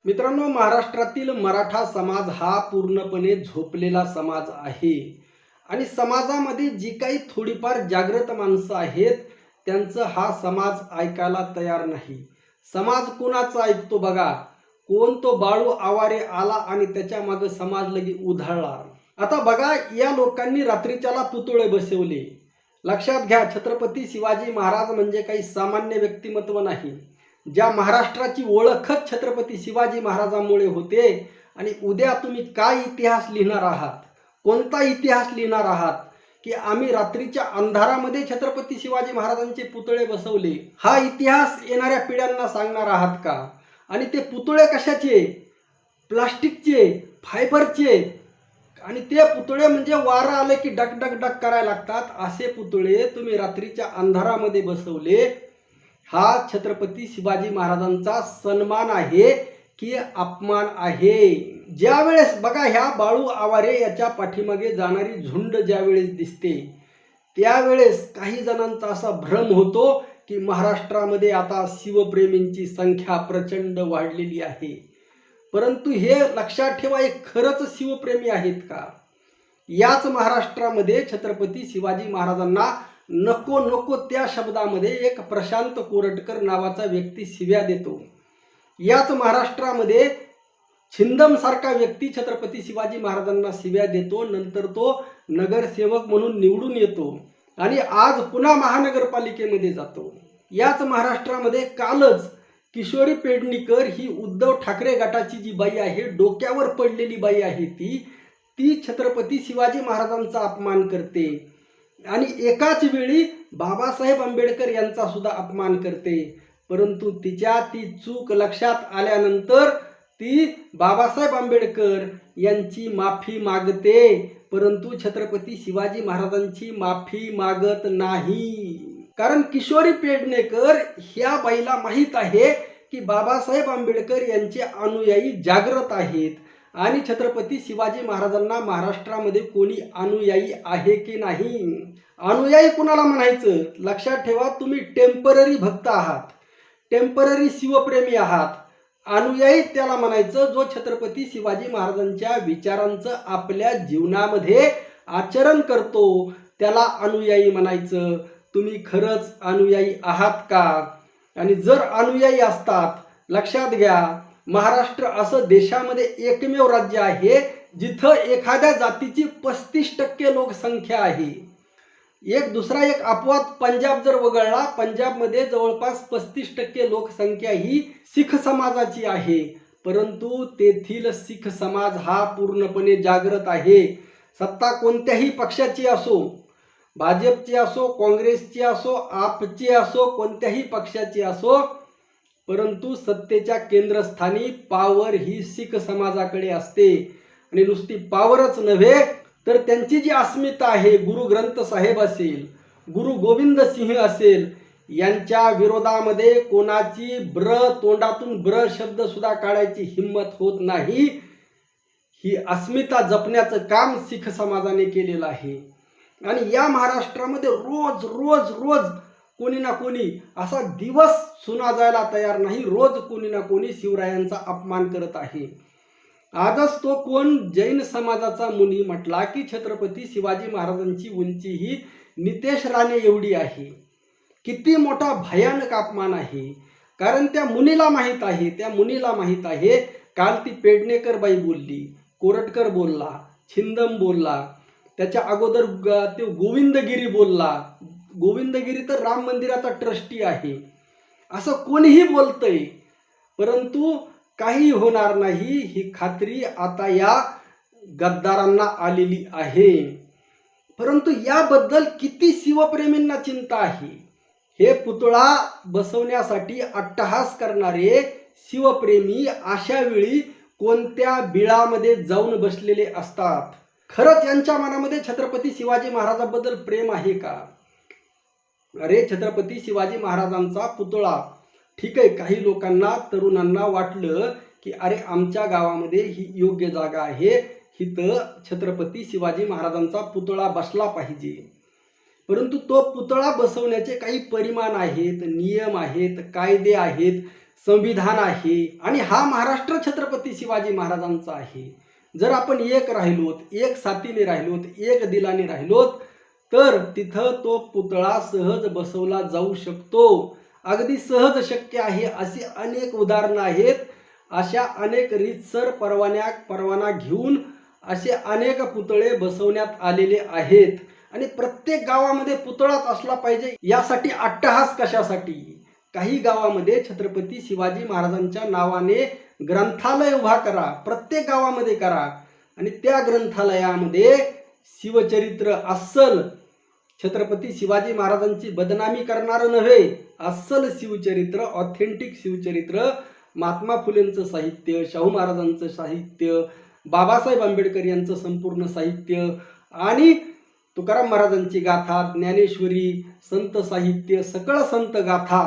मित्रांनो, महाराष्ट्रातील मराठा समाज हा पूर्णपणे झोपलेला समाज आहे आणि समाजामध्ये जी काही थोडीफार जागृत माणसं आहेत त्यांचं हा समाज ऐकायला तयार नाही. समाज कुणाचा ऐकतो बघा. कोण तो बाळू आवारे आला आणि त्याच्या मागे समाज लगी उधळला. आता बघा, या लोकांनी रात्रीच्याला पुतळे बसवले. लक्षात घ्या, छत्रपती शिवाजी महाराज म्हणजे काही सामान्य व्यक्तिमत्व नाही. ज्या महाराष्ट्राची ओळखच छत्रपती शिवाजी महाराजांमुळे होते. आणि उद्या तुम्ही काय इतिहास लिहिणार आहात, कोणता इतिहास लिहिणार आहात की आम्ही रात्रीच्या अंधारामध्ये छत्रपती शिवाजी महाराजांचे पुतळे बसवले, हा इतिहास येणाऱ्या पिढ्यांना सांगणार आहात का? आणि ते पुतळे कशाचे? प्लास्टिकचे, फायबरचे. आणि ते पुतळे म्हणजे वारा आले की डक डक डक करायला लागतात असे पुतळे तुम्ही रात्रीच्या अंधारामध्ये बसवले. हा छत्रपती शिवाजी महाराजांचा सन्मान आहे की अपमान आहे? ज्यावेळेस बघा, ह्या बाळू आवारे याच्या पाठीमागे जाणारी झुंड ज्यावेळेस दिसते त्यावेळेस काही जणांचा असा भ्रम होतो की महाराष्ट्रामध्ये आता शिवप्रेमींची संख्या प्रचंड वाढलेली आहे. परंतु हे लक्षात ठेवा, हे खरंच शिवप्रेमी आहेत का? याच महाराष्ट्रामध्ये छत्रपती शिवाजी महाराजांना नको नको त्या शब्दामध्ये एक प्रशांत कोरटकर नावाचा व्यक्ती शिव्या देतो. याच महाराष्ट्रामध्ये छिंदम सारखा व्यक्ती छत्रपती शिवाजी महाराजांना शिव्या देतो. नंतर तो नगरसेवक म्हणून निवडून येतो आणि आज पुन्हा महानगरपालिकेमध्ये जातो. याच महाराष्ट्रामध्ये कालच किशोरी पेडणेकर ही उद्धव ठाकरे गटाची जी बाई आहे, डोक्यावर पडलेली बाई आहे, ती छत्रपती शिवाजी महाराजांचा अपमान करते आणि एकाच वेळी बाबासाहेब आंबेडकर यांचा सुद्धा अपमान करते. परंतु तिच्या ती चूक लक्षात आल्यानंतर ती बाबासाहेब आंबेडकर यांची माफी मागते, परंतु छत्रपती शिवाजी महाराजांची माफी मागत नाही. कारण किशोरी पेडणेकर ह्या बाईला माहीत आहे की बाबासाहेब आंबेडकर यांचे अनुयायी जागृत आहेत आणि छत्रपती शिवाजी महाराजांना महाराष्ट्रामध्ये कोणी अनुयायी आहे की नाही. अनुयायी कुणाला म्हणायचं? लक्षात ठेवा, तुम्ही टेम्पररी भक्त आहात, टेम्पररी शिवप्रेमी आहात. अनुयायी त्याला म्हणायचं जो छत्रपती शिवाजी महाराजांच्या विचारांचं आपल्या जीवनामध्ये आचरण करतो, त्याला अनुयायी म्हणायचं. तुम्ही खरंच अनुयायी आहात का? आणि जर अनुयायी असतात, लक्षात घ्या, महाराष्ट्र असं देशामध्ये एकमेव राज्य आहे जिथं एखाद्या जातीची 35% लोकसंख्या आहे. दुसरा एक अपवाद पंजाब जर वगळला, पंजाबमध्ये जवळपास 35% लोकसंख्या ही शीख समाजाची आहे. परंतु तेथील शीख समाज हा पूर्णपणे जागृत आहे. सत्ता कोणत्याही पक्षाची असो, भाजपची असो, काँग्रेसची असो, आपची असो, कोणत्याही पक्षाची असो, परंतु सत्तेच्या केंद्रस्थानी पावर ही शीख समाजाकडे असते. आणि नुसती पावरच नव्हे तर त्यांची जी अस्मिता आहे, गुरु ग्रंथ साहेब असेल, गुरु गोविंद सिंह असेल, यांच्या विरोधामध्ये कोणाची तोंडातून ब्र शब्द सुद्धा काढायची हिम्मत होत नाही. ही अस्मिता जपण्याचं काम शीख समाजाने केलेलं आहे. आणि या महाराष्ट्रामध्ये रोज रोज रोज कोणी ना कोणी असा दिवस सुना जायला तयार नाही, रोज कोणी ना कोणी शिवरायांचा अपमान करत आहे. आजच तो कोण जैन समाजाचा मुनी म्हटला की छत्रपती शिवाजी महाराजांची उंची ही नितेश राणे एवढी आहे. किती मोठा भयानक अपमान आहे. कारण त्या मुनीला माहीत आहे, त्या मुनीला माहीत आहे. काल ती पेडणेकर बाई बोलली, कोरटकर बोलला, छिंदम बोलला, त्याच्या अगोदर ते गोविंदगिरी बोलला. गोविंदगिरी तर राम मंदिराचा ट्रस्टी आहे. असं कोणीही बोलतंय, परंतु काही होणार नाही ही खात्री आता या गद्दारांना आलेली आहे. परंतु याबद्दल किती शिवप्रेमींना चिंता आहे? हे पुतळा बसवण्यासाठी अट्टहास करणारे शिवप्रेमी अशा वेळी कोणत्या बिळामध्ये जाऊन बसलेले असतात? खरंच यांच्या मनामध्ये छत्रपती शिवाजी महाराजांबद्दल प्रेम आहे का? अरे, छत्रपती शिवाजी महाराजांचा पुतळा, ठीक आहे, काही लोकांना, तरुणांना वाटलं की अरे आमच्या गावामध्ये ही योग्य जागा आहे, इथं छत्रपती शिवाजी महाराजांचा पुतळा बसला पाहिजे. परंतु तो पुतळा बसवण्याचे काही परिमाण आहेत, नियम आहेत, कायदे आहेत, संविधान आहे आणि हा महाराष्ट्र छत्रपती शिवाजी महाराजांचा आहे. जर आपण एक राहिलोत, एक साथीने राहिलोत, एक दिलाने राहिलोत, तर तिथं तो पुतळा सहज बसवला जाऊ शकतो. अगदी सहज शक्य आहे. अशी अनेक उदाहरणं आहेत. अशा अनेक रीतसर परवाना घेऊन असे अनेक पुतळे बसवण्यात आलेले आहेत. आणि प्रत्येक गावामध्ये पुतळाच असला पाहिजे यासाठी अट्टहास कशासाठी? काही गावामध्ये छत्रपती शिवाजी महाराजांच्या नावाने ग्रंथालय उभा करा, प्रत्येक गावामध्ये करा आणि त्या ग्रंथालयामध्ये शिवचरित्र अस्सल, छत्रपती शिवाजी महाराजांची बदनामी करणारं नव्हे, अस्सल शिवचरित्र, ऑथेंटिक शिवचरित्र, महात्मा फुलेंचं साहित्य, शाहू महाराजांचं साहित्य, बाबासाहेब आंबेडकर यांचं संपूर्ण साहित्य आणि तुकाराम महाराजांची गाथा, ज्ञानेश्वरी, संत साहित्य, सकळ संत गाथा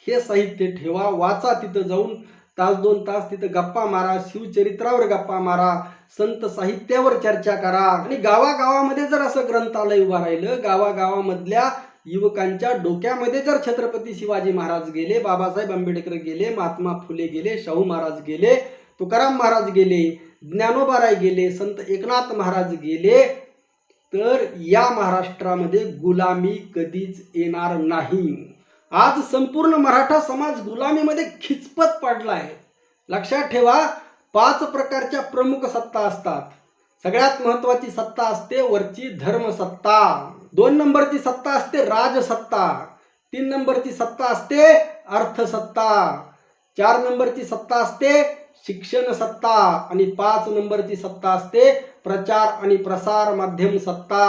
हे साहित्य ठेवा, वाचा. तिथं जाऊन तास 2 तास तिथं गप्पा मारा, शिवचरित्रावर गप्पा मारा, संत साहित्यावर चर्चा करा. आणि गावागावामध्ये जर असं ग्रंथालय उभं राहिलं, गावागावामधल्या युवकांच्या डोक्यामध्ये जर छत्रपती शिवाजी महाराज गेले, बाबासाहेब आंबेडकर गेले, महात्मा फुले गेले, शाहू महाराज गेले, तुकाराम महाराज गेले, ज्ञानोबाराय गेले, संत एकनाथ महाराज गेले, तर या महाराष्ट्रामध्ये गुलामी कधीच येणार नाही. आज संपूर्ण मराठा समाज गुलामीमध्ये खिचपत पडलाय. लक्षात ठेवा, 5 प्रकारच्या प्रमुख सत्ता असतात. सगळ्यात महत्वाची सत्ता असते वरची धर्मसत्ता, 2 नंबरची सत्ता असते राजसत्ता, 3 नंबरची सत्ता असते अर्थसत्ता, 4 नंबरची सत्ता असते शिक्षण सत्ता आणि 5 नंबरची सत्ता असते प्रचार आणि प्रसार माध्यम सत्ता.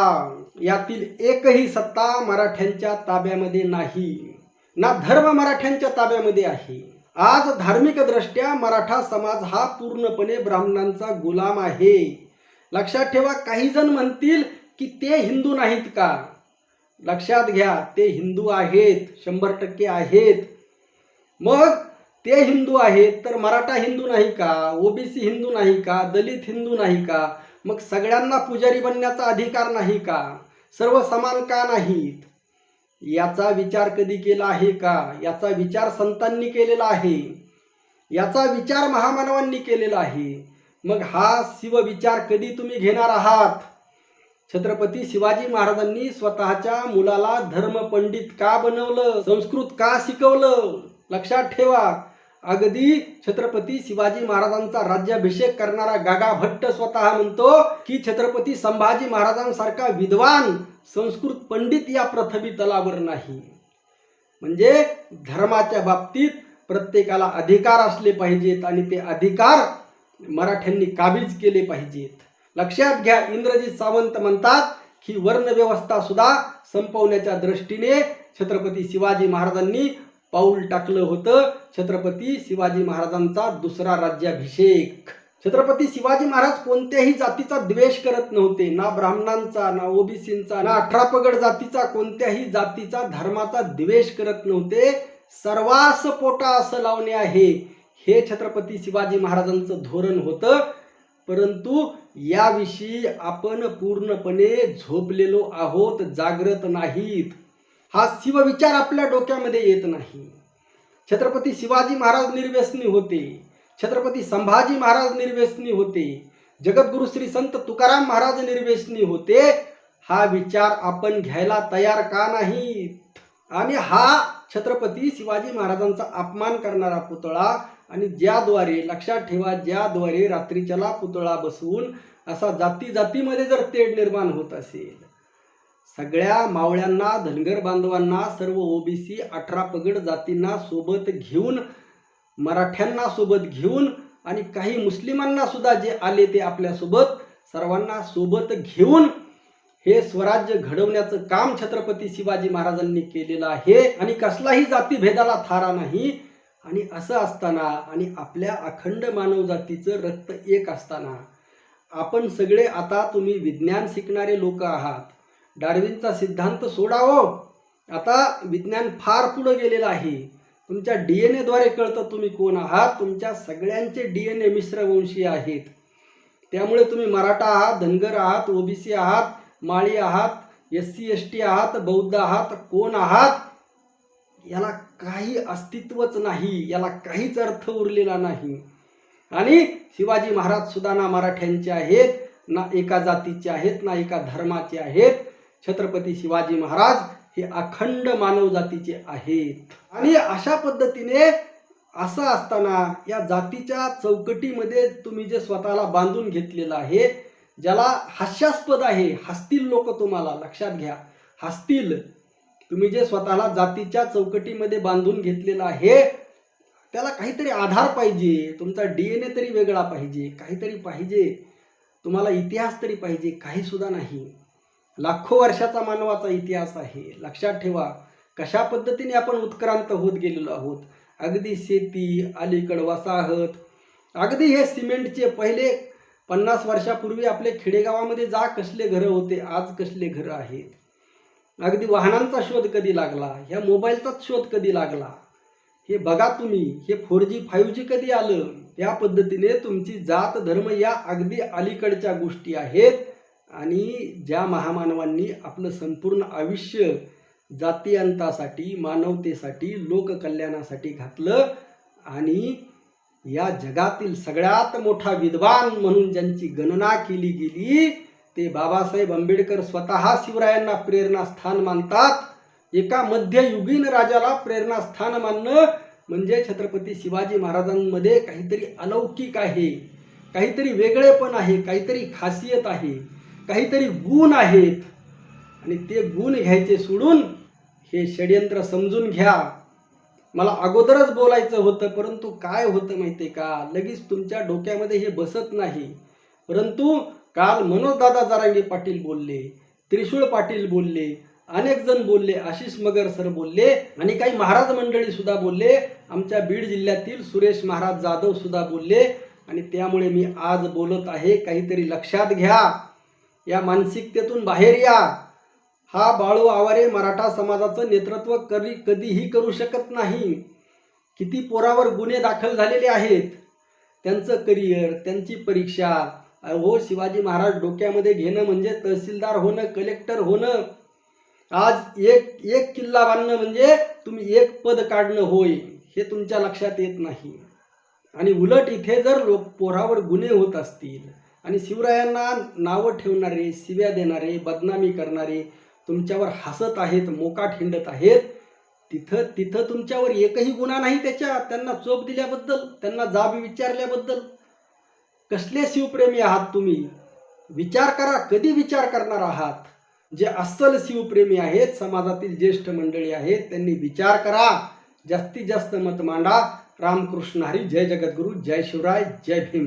यातील एकही सत्ता मराठ्यांच्या ताब्यामध्ये नाही, ना धर्म मराठ्यांच्या ताब्यामध्ये आहे. आज धार्मिक दृष्ट्या मराठा समाज हा पूर्णपणे ब्राह्मणांचा गुलाम आहे. लक्षात ठेवा, काही जण म्हणतील की ते हिंदू नाहीत का? लक्षात घ्या, ते हिंदू आहेत, 100% आहेत. मग ते हिंदू आहेत तर मराठा हिंदू नाही का? ओबीसी हिंदू नाही का? दलित हिंदू नाही का? मग सगळ्यांना पुजारी बनण्याचा अधिकार नाही का? सर्व समान का नाहीत? याचा विचार कधी केला आहे का? याचा विचार संतांनी केलेला आहे, याचा विचार महामानवांनी केलेला आहे. मग हा शिवविचार कधी तुम्ही घेणार आहात? छत्रपती शिवाजी महाराजांनी स्वतःच्या मुलाला धर्मपंडित का बनवलं? संस्कृत का शिकवलं? लक्षात ठेवा, अगदी छत्रपती शिवाजी महाराजांचा राज्याभिषेक करणारा गागा भट्ट स्वतः म्हणतो की छत्रपती संभाजी महाराजांसारखा विद्वान संस्कृत पंडित या पृथ्वी तलावर नाही. म्हणजे धर्माच्या बाबतीत प्रत्येकाला अधिकार असले पाहिजेत आणि ते अधिकार मराठ्यांनी काबीज केले पाहिजेत. लक्षात घ्या, इंद्रजित सावंत म्हणतात की वर्णव्यवस्था सुद्धा संपवण्याच्या दृष्टीने छत्रपती शिवाजी महाराजांनी पाऊल टाकलं होतं. छत्रपती शिवाजी महाराजांचा दुसरा राज्याभिषेक. छत्रपती शिवाजी महाराज कोणत्याही जातीचा द्वेष करत नव्हते, ना ब्राह्मणांचा, ना ओबीसींचा, ना 18 पगड जातीचा, कोणत्याही जातीचा धर्माचा द्वेष करत नव्हते. सर्वास पोटा असं लावणे आहे हे छत्रपती शिवाजी महाराजांचं धोरण होतं. परंतु याविषयी आपण पूर्णपणे झोपलेलो आहोत, जागृत नाहीत. हा शिवविचार आपल्या डोक्यामध्ये येत नाही. छत्रपती शिवाजी महाराज निर्व्यसनी होते, छत्रपती संभाजी महाराज निर्व्यसनी होते, जगद्गुरु श्री संत तुकाराम महाराज निर्व्यसनी होते. हा विचार आपण घ्यायला तयार का नाहीत? आणि हा छत्रपती शिवाजी महाराजांचा अपमान करणारा पुतळा आणि ज्याद्वारे, लक्षात ठेवा, ज्याद्वारे रात्रीच्याला पुतळा बसवून असा जाती जातीमध्ये जर तेढ निर्माण होत असेल, सगळ्या मावळ्यांना, धनगर बांधवांना, सर्व ओबीसी 18 पगड जातींना सोबत घेऊन, मराठ्यांना सोबत घेऊन आणि काही मुस्लिमांना सुद्धा जे आले ते आपल्या सोबत, सर्वांना सोबत घेऊन हे स्वराज्य घडवण्याचं काम छत्रपती शिवाजी महाराजांनी केलेलं आहे. आणि कसलाही जातीभेदाला थारा नाही. आणि असं असताना आणि आपल्या अखंड मानव जातीचं रक्त एक असताना आपण सगळे, आता तुम्ही विज्ञान शिकणारे लोक आहात, डार्विनचा सिद्धांत सोडावो. आता विज्ञान फार पुढे गेलेलं आहे. तुमच्या DNA द्वारे कळतं तुम्ही कोण आहात. तुमच्या सगळ्यांचे DNA मिश्रवंशीय आहेत. त्यामुळे तुम्ही मराठा आहात, धनगर आहात, ओबीसी आहात, माळी आहात, SC ST आहात, बौद्ध आहात, कोण आहात याला काही अस्तित्वच नाही, याला काहीच अर्थ उरलेला नाही. आणि शिवाजी महाराज सुद्धा ना मराठ्यांचे आहेत, ना एका जातीचे आहेत, ना एका धर्माचे आहेत. छत्रपती शिवाजी महाराज हे अखंड मानव जातीचे आहेत. आणि अशा पद्धतीने असं असताना या जातीच्या चौकटीमध्ये तुम्ही जे स्वतःला बांधून घेतलेलं आहे, ज्याला हास्यास्पद आहे, हसतील लोक, तुम्हाला लक्षात घ्या, हसतील. तुम्ही जे स्वतःला जातीच्या चौकटीमध्ये बांधून घेतलेलं आहे, त्याला काहीतरी आधार पाहिजे. तुमचा DNA तरी वेगळा पाहिजे, काहीतरी पाहिजे, तुम्हाला इतिहास तरी पाहिजे. काही सुद्धा नाही. लाखो वर्षाचा मानवाचा इतिहास आहे. लक्षात ठेवा कशा पद्धतीने आपण उत्क्रांत होत गेलेलो आहोत. अगदी शेती, अलीकड वसाहत, अगदी हे सिमेंटचे पहिले 50 वर्षापूर्वी आपले खेडेगावामध्ये जा कसले घरं होते, आज कसले घरं आहेत. अगदी वाहनांचा शोध कधी लागला, ह्या मोबाईलचाच शोध कधी लागला, हे बघा तुम्ही. हे 4G 5G कधी आलं. या पद्धतीने तुमची जात धर्म या अगदी अलीकडच्या गोष्टी आहेत. आणि ज्या महामानवांनी आपलं संपूर्ण आयुष्य जातीयांतासाठी, मानवतेसाठी, लोककल्याणासाठी घातलं आणि या जगातील सगळ्यात मोठा विद्वान म्हणून ज्यांची गणना केली गेली ते बाबासाहेब आंबेडकर स्वतः शिवरायांना प्रेरणास्थान मानतात. एका मध्ययुगीन राजाला प्रेरणास्थान मानणं म्हणजे छत्रपती शिवाजी महाराजांमध्ये काहीतरी अलौकिक आहे, काहीतरी वेगळेपण आहे, काहीतरी खासियत आहे, काहीतरी गुण आहेत. आणि ते गुण घ्यायचे सोडून हे षड्यंत्र समजून घ्या. मला अगोदरच बोलायचं होतं, परंतु काय होतं माहिती आहे का, लगेच तुमच्या डोक्यामध्ये हे बसत नाही. परंतु काल मनोजदादा जरांगे पाटील बोलले, त्रिशूळ पाटील बोलले, अनेक जण बोलले, आशिष मगर सर बोलले आणि काही महाराज मंडळी सुद्धा बोलले. आमच्या बीड जिल्ह्यातील सुरेश महाराज जाधव सुद्धा बोलले. आणि त्यामुळे मी आज बोलत आहे. काहीतरी लक्षात घ्या, या मानसिकतेतून बाहेर या. हा बाळू आवारे मराठा समाजाचं नेतृत्व कधीही करू शकत नाही. किती पोरावर गुन्हे दाखल झालेले आहेत, त्यांचं करिअर, त्यांची परीक्षा. हो, शिवाजी महाराज डोक्यामध्ये घेणं म्हणजे तहसीलदार होणं, कलेक्टर होणं. आज एक किल्ला बांधणं म्हणजे तुम्ही एक पद काढणं होय, हे तुमच्या लक्षात येत नाही. आणि उलट इथे जर पोरावर गुन्हे होत असतील आणि शिवरायांना नावं ठेवणारे, शिव्या देणारे, बदनामी करणारे तुमच्यावर हसत आहेत, मोकाट हिंडत आहेत, तिथं तुमच्यावर एकही गुन्हा नाही त्यांना चोप दिल्याबद्दल, त्यांना जाब विचारल्याबद्दल. कसले शिवप्रेमी आहात तुम्ही? विचार करा, कधी विचार करणार आहात? जे अस्सल शिवप्रेमी आहेत, समाजातील ज्येष्ठ मंडळी आहेत, त्यांनी विचार करा, जास्तीत जास्त मत मांडा. रामकृष्ण हरी. जय जगद्गुरु, जय शिवराय, जय भीम.